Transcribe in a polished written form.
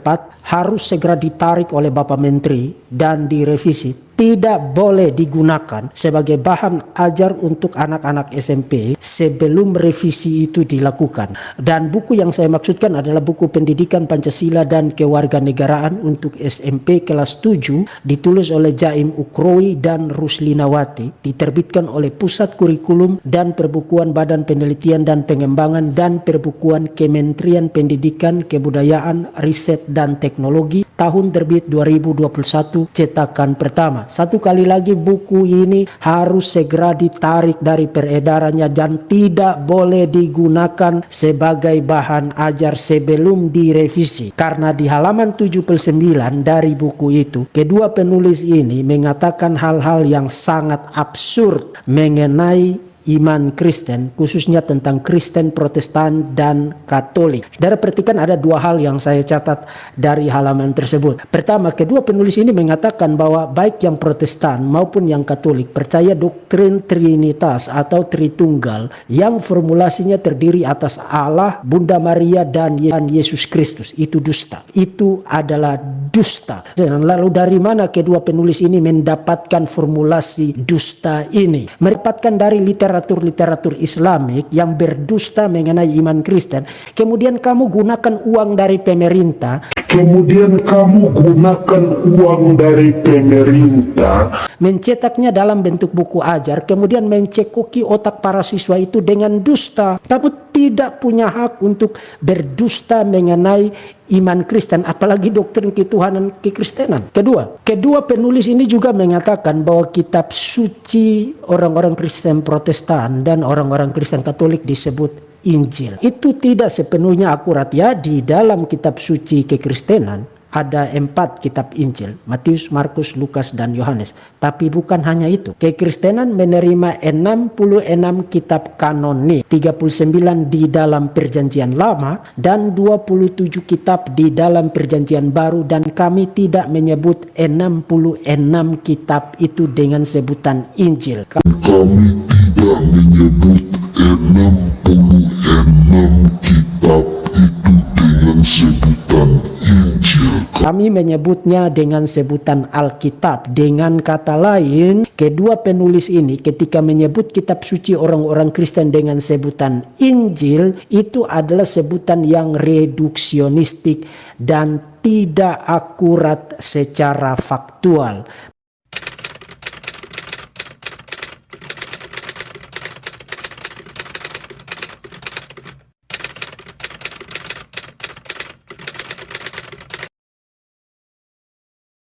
tepat harus segera ditarik oleh Bapak Menteri dan direvisi. Tidak boleh digunakan sebagai bahan ajar untuk anak-anak SMP sebelum revisi itu dilakukan. Dan buku yang saya maksudkan adalah buku Pendidikan Pancasila dan Kewarganegaraan untuk SMP kelas 7, ditulis oleh Jaim Ukrowi dan Ruslinawati, diterbitkan oleh Pusat Kurikulum dan Perbukuan Badan Penelitian dan Pengembangan dan Perbukuan Kementerian Pendidikan, Kebudayaan, Riset dan Teknologi, tahun terbit 2021, cetakan pertama. Satu kali lagi, buku ini harus segera ditarik dari peredarannya dan tidak boleh digunakan sebagai bahan ajar sebelum direvisi. Karena di halaman 79 dari buku itu, kedua penulis ini mengatakan hal-hal yang sangat absurd mengenai iman Kristen, khususnya tentang Kristen Protestan dan Katolik. Saudara perhatikan, ada dua hal yang saya catat dari halaman tersebut. Pertama, kedua penulis ini mengatakan bahwa baik yang Protestan maupun yang Katolik percaya doktrin Trinitas atau Tritunggal yang formulasinya terdiri atas Allah, Bunda Maria, dan Yesus Kristus. Itu dusta. Itu adalah dusta. Dan lalu dari mana kedua penulis ini mendapatkan formulasi dusta ini? Mendapatkan dari literatur Islamik yang berdusta mengenai iman Kristen. Kemudian kamu gunakan uang dari pemerintah. Mencetaknya dalam bentuk buku ajar, kemudian mencekoki otak para siswa itu dengan dusta. Kamu tidak punya hak untuk berdusta mengenai iman Kristen, apalagi doktrin ketuhanan kekristenan. Kedua penulis ini juga mengatakan bahwa kitab suci orang-orang Kristen Protestan dan orang-orang Kristen Katolik disebut Injil. Itu tidak sepenuhnya akurat ya. Di dalam kitab suci kekristenan ada 4 kitab Injil, Matius, Markus, Lukas, dan Yohanes. Tapi bukan hanya itu. Kekristenan menerima 66 kitab kanonik, 39 di dalam Perjanjian Lama dan 27 kitab di dalam Perjanjian Baru, dan kami tidak menyebut 66 kitab itu dengan sebutan Injil. Kami tidak menyebut 66 kitab itu dengan sebutan Injil. Kami menyebutnya dengan sebutan Alkitab. Dengan kata lain, kedua penulis ini ketika menyebut kitab suci orang-orang Kristen dengan sebutan Injil, itu adalah sebutan yang reduksionistik dan tidak akurat secara faktual.